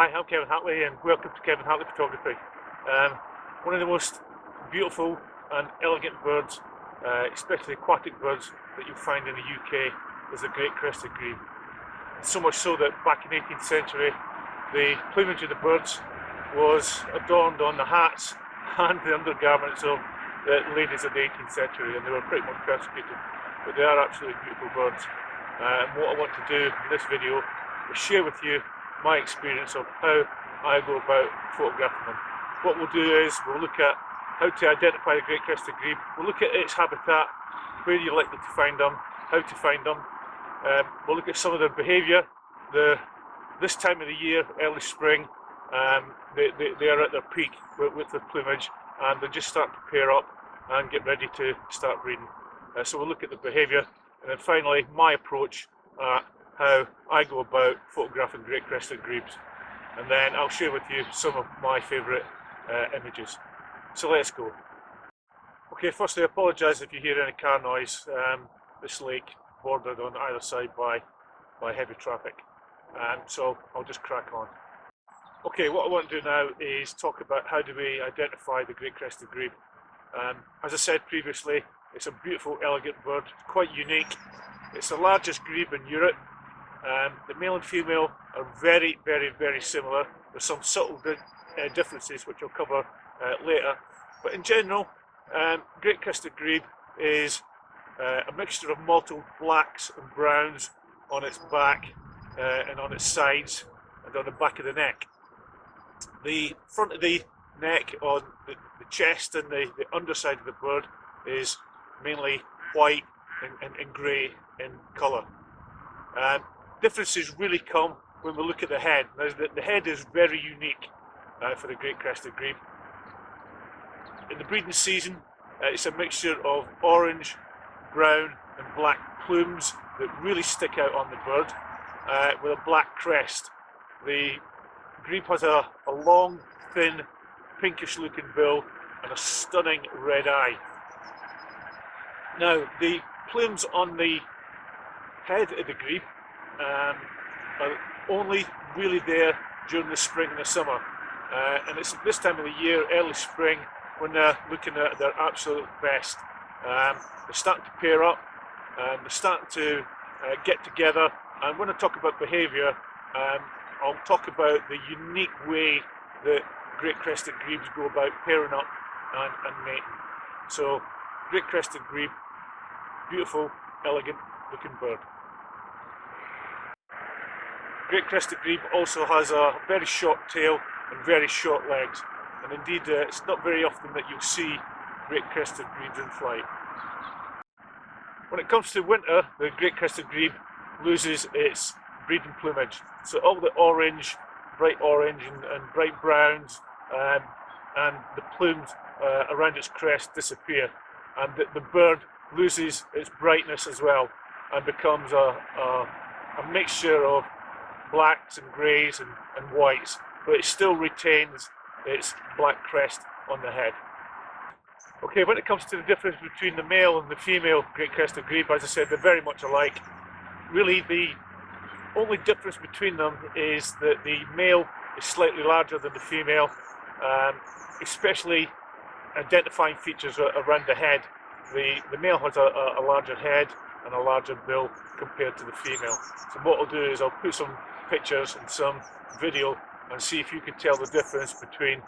Hi, I'm Kevin Hatley and welcome to Kevin Hatley Photography. One of the most beautiful and elegant birds, especially aquatic birds, that you'll find in the UK is the Great Crested Grebe. So much so that back in the 18th century the plumage of the birds was adorned on the hats and the undergarments of the ladies of the 18th century, and they were pretty much persecuted. But they are absolutely beautiful birds. And what I want to do in this video is share with you my experience of how I go about photographing them. What we'll do is we'll look at how to identify the Great Crested Grebe, we'll look at its habitat, where you're likely to find them, how to find them. We'll look at some of their behaviour. This time of the year, early spring, they are at their peak with their plumage, and they just start to pair up and get ready to start breeding. So we'll look at the behaviour, and then finally my approach at how I go about photographing Great Crested Grebes, and then I'll share with you some of my favourite images. So let's go. Okay, firstly I apologise if you hear any car noise. This lake bordered on either side by heavy traffic, so I'll just crack on. Okay, what I want to do now is talk about how do we identify the Great Crested Grebe. As I said previously, it's a beautiful, elegant bird, quite unique. It's the largest grebe in Europe. The male and female are very, very, very similar. There's some subtle differences which I'll cover later. But in general, Great Crested Grebe is a mixture of mottled blacks and browns on its back and on its sides and on the back of the neck. The front of the neck, on the chest and the underside of the bird is mainly white and grey in colour. Differences really come when we look at the head. Now, the head is very unique for the Great Crested Grebe. In the breeding season, it's a mixture of orange, brown and black plumes that really stick out on the bird, with a black crest. The grebe has a long, thin, pinkish looking bill and a stunning red eye. Now, the plumes on the head of the grebe are only really there during the spring and the summer, and it's this time of the year, early spring, when they're looking at their absolute best. They're starting to pair up, and they're starting to get together, and when I talk about behaviour, I'll talk about the unique way that Great Crested Grebes go about pairing up and mating. So, Great Crested Grebe, beautiful, elegant looking bird. Great Crested Grebe also has a very short tail and very short legs, and indeed it's not very often that you'll see Great Crested Grebes in flight. When it comes to winter, the Great Crested Grebe loses its breeding plumage. So all the orange, bright orange and bright browns and the plumes around its crest disappear, and the bird loses its brightness as well and becomes a mixture of blacks and greys and whites, but it still retains its black crest on the head. Okay, when it comes to the difference between the male and the female Great Crested Grebe, as I said, they're very much alike. Really, the only difference between them is that the male is slightly larger than the female, especially identifying features around the head. The male has a larger head and a larger bill compared to the female. So what I'll do is I'll put some pictures and some video and see if you can tell the difference between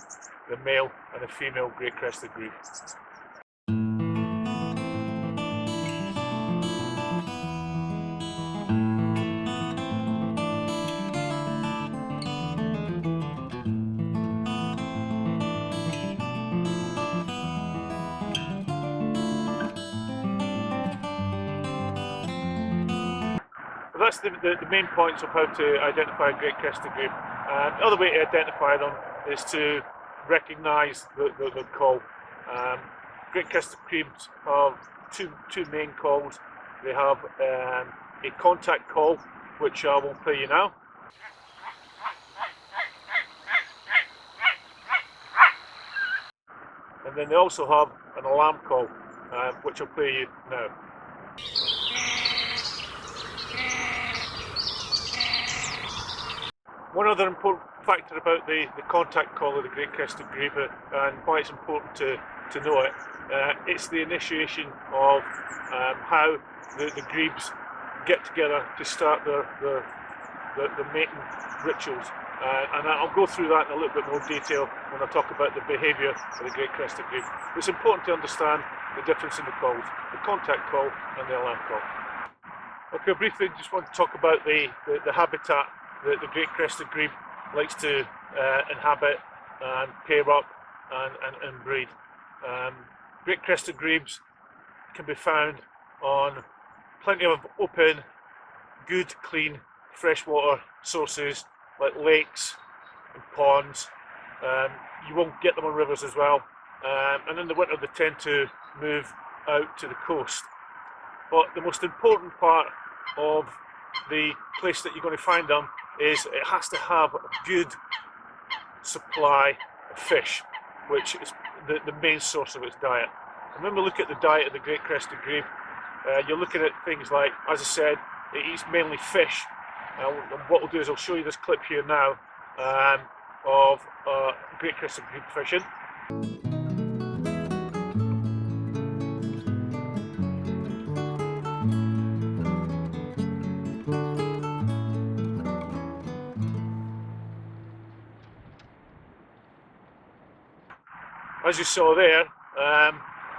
the male and the female Great Crested Grebe. That's the main points of how to identify a Great Crested Grebe. The other way to identify them is to recognise the call. Great Crested Grebes have two main calls. They have a contact call, which I won't play you now. And then they also have an alarm call, which I'll play you now. One other important factor about the contact call of the Great Crested Grebe and why it's important to know it. It's the initiation of how the grebes get together to start their mating rituals. And I'll go through that in a little bit more detail when I talk about the behaviour of the Great Crested Grebe. It's important to understand the difference in the calls, the contact call and the alarm call. Okay, briefly just want to talk about the habitat that the Great Crested Grebe likes to inhabit and pair up and breed. Great Crested Grebes can be found on plenty of open, good, clean, freshwater sources like lakes and ponds. You won't get them on rivers as well. And in the winter they tend to move out to the coast. But the most important part of the place that you're going to find them is it has to have a good supply of fish, which is the main source of its diet. And when we look at the diet of the Great Crested Grebe, you're looking at things like, as I said, it eats mainly fish. And what we'll do is I'll show you this clip here now of Great Crested Grebe fishing. As you saw there,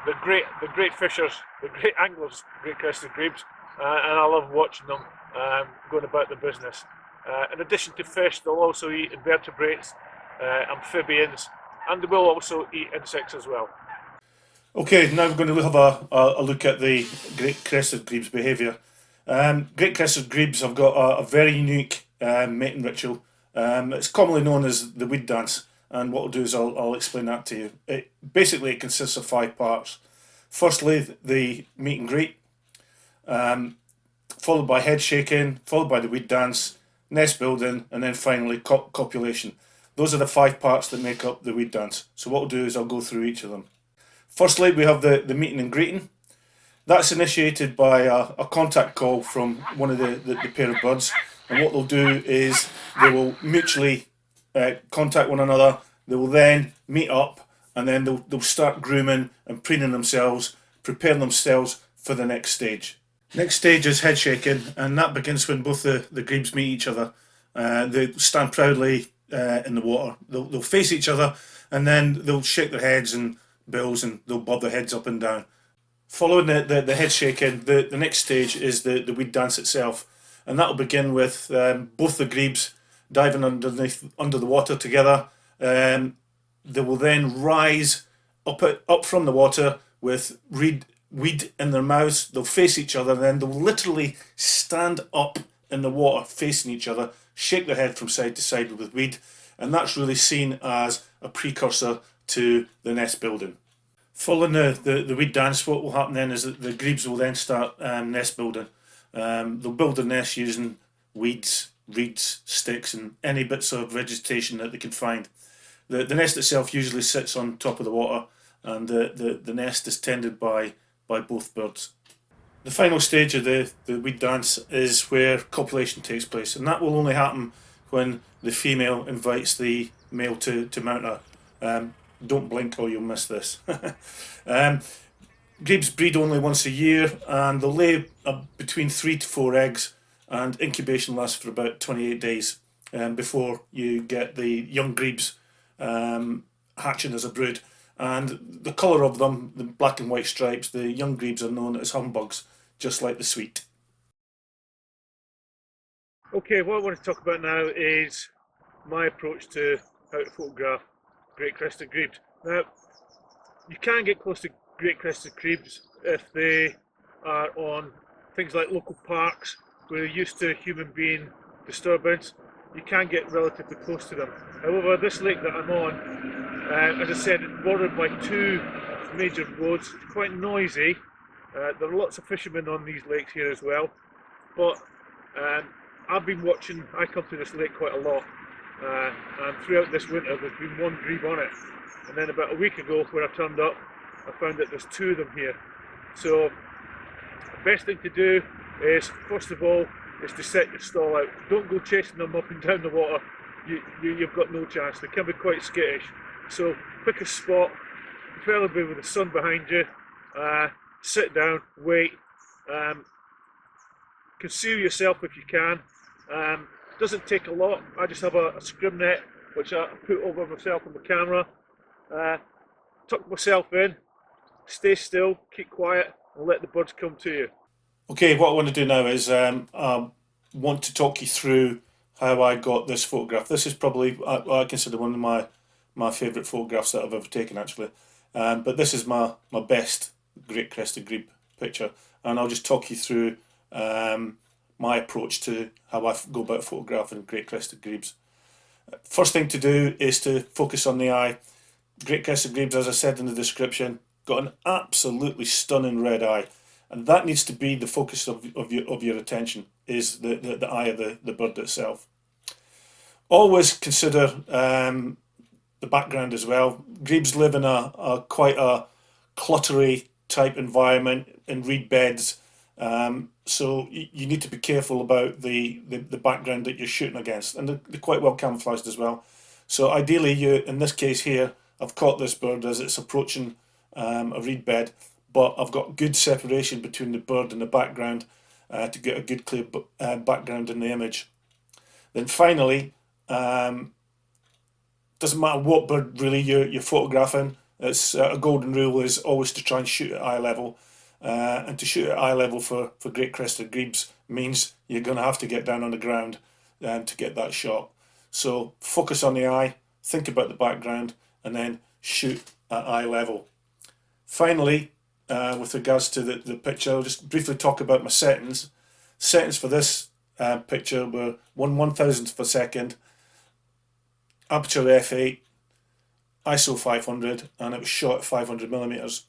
the great fishers, the great anglers, Great Crested Grebes, and I love watching them going about the business. In addition to fish, they'll also eat invertebrates, amphibians, and they will also eat insects as well. Okay, now we're going to have a look at the Great Crested Grebes behaviour. Great Crested Grebes have got a very unique mating ritual. It's commonly known as the weed dance, and what I'll do is I'll explain that to you. It consists of 5 parts. Firstly, the meet and greet, followed by head shaking, followed by the weed dance, nest building, and then finally copulation. Those are the 5 parts that make up the weed dance. So what I'll do is I'll go through each of them. Firstly, we have the meeting and greeting. That's initiated by a contact call from one of the pair of birds, and what they'll do is they will mutually contact one another. They will then meet up, and then they'll start grooming and preening themselves, preparing themselves for the next stage. Next stage is head shaking, and that begins when both the grebes meet each other. They stand proudly in the water. They'll face each other, and then they'll shake their heads and bills, and they'll bob their heads up and down. Following the head shaking, the next stage is the weed dance itself, and that will begin with both the grebes diving under the water together. They will then rise up from the water with weed in their mouths. They'll face each other, and then they'll literally stand up in the water facing each other, shake their head from side to side with weed, and that's really seen as a precursor to the nest building. Following the weed dance, what will happen then is that the grebes will then start nest building. They'll build their nest using weeds, reeds, sticks, and any bits of vegetation that they can find. The nest itself usually sits on top of the water, and the nest is tended by both birds. The final stage of the weed dance is where copulation takes place, and that will only happen when the female invites the male to mount her. Don't blink or you'll miss this. Grebes breed only once a year, and they'll lay between 3 to 4 eggs, and incubation lasts for about 28 days before you get the young grebes hatching as a brood. And the colour of them, the black and white stripes, the young grebes are known as humbugs, just like the sweet. Okay, what I want to talk about now is my approach to how to photograph Great Crested Grebes. Now, you can get close to Great Crested Grebes if they are on things like local parks where they're used to human being disturbance. You can get relatively close to them. However, this lake that I'm on, as I said, it's bordered by 2 major roads. It's quite noisy. There are lots of fishermen on these lakes here as well, but I come to this lake quite a lot, and throughout this winter there's been 1 grebe on it, and then about a week ago when I turned up I found that there's 2 of them here. So the best thing to do is, first of all, is to set your stall out. Don't go chasing them up and down the water. you've got no chance. They can be quite skittish. So pick a spot, preferably with the sun behind you. Sit down, wait. Conceal yourself if you can. Doesn't take a lot. I just have a scrim net which I put over myself and the camera. Tuck myself in, stay still, keep quiet, and let the birds come to you. Okay, what I want to do now is I want to talk you through how I got this photograph. This is probably, I consider one of my favourite photographs that I've ever taken, actually. But this is my best Great Crested Grebe picture, and I'll just talk you through my approach to how I go about photographing Great Crested Grebes. First thing to do is to focus on the eye. Great Crested Grebes, as I said in the description, got an absolutely stunning red eye, and that needs to be the focus of your attention, is the eye of the bird itself. Always consider the background as well. Grebes live in quite a cluttery type environment in reed beds, so you need to be careful about the background that you're shooting against, and they're quite well camouflaged as well. So ideally, in this case here, I've caught this bird as it's approaching a reed bed, but I've got good separation between the bird and the background to get a good clear background in the image. Then finally, doesn't matter what bird really you're photographing. It's a golden rule is always to try and shoot at eye level, and to shoot at eye level for Great Crested Grebes means you're going to have to get down on the ground to get that shot. So focus on the eye, think about the background, and then shoot at eye level. Finally, with regards to the picture, I'll just briefly talk about my settings. Settings for this picture were 1/1000th of a second, aperture f8, ISO 500, and it was shot at 500mm.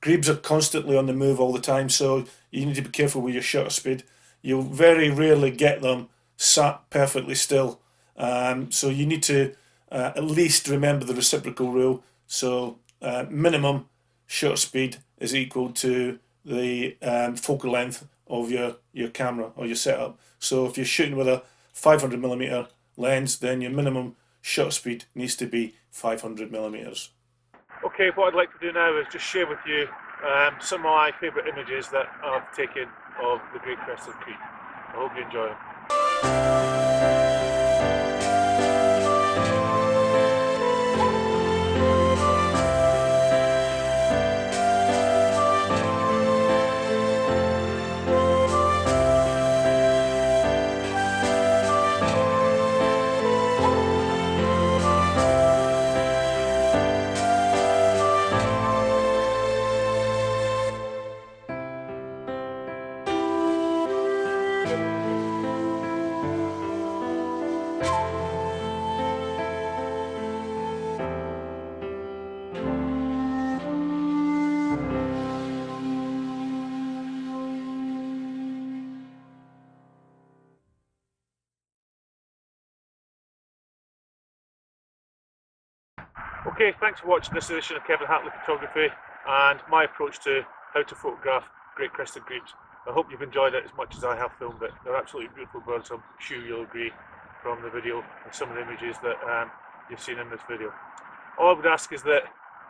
Grebes are constantly on the move all the time, so you need to be careful with your shutter speed. You'll very rarely get them sat perfectly still, so you need to at least remember the reciprocal rule. So minimum shutter speed is equal to the focal length of your camera or your setup. So if you're shooting with a 500mm lens, then your minimum shutter speed needs to be 500mm. Okay, what I'd like to do now is just share with you some of my favourite images that I've taken of the Great Crested Grebe. I hope you enjoy them. Okay, thanks for watching this edition of Kevin Hatley Photography and my approach to how to photograph Great Crested Grebes. I hope you've enjoyed it as much as I have filmed it. They're absolutely beautiful birds, I'm sure you'll agree from the video and some of the images that you've seen in this video. All I would ask is that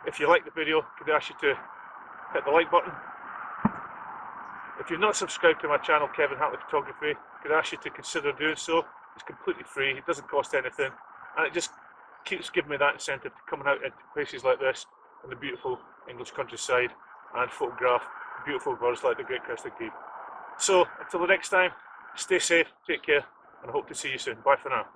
if you like the video, could I ask you to hit the like button. If you're not subscribed to my channel, Kevin Hatley Photography, could I ask you to consider doing so. It's completely free, it doesn't cost anything, and it just keeps giving me that incentive to coming out into places like this in the beautiful English countryside and photograph beautiful birds like the Great Crested Grebe. So until the next time, stay safe, take care, and I hope to see you soon. Bye for now.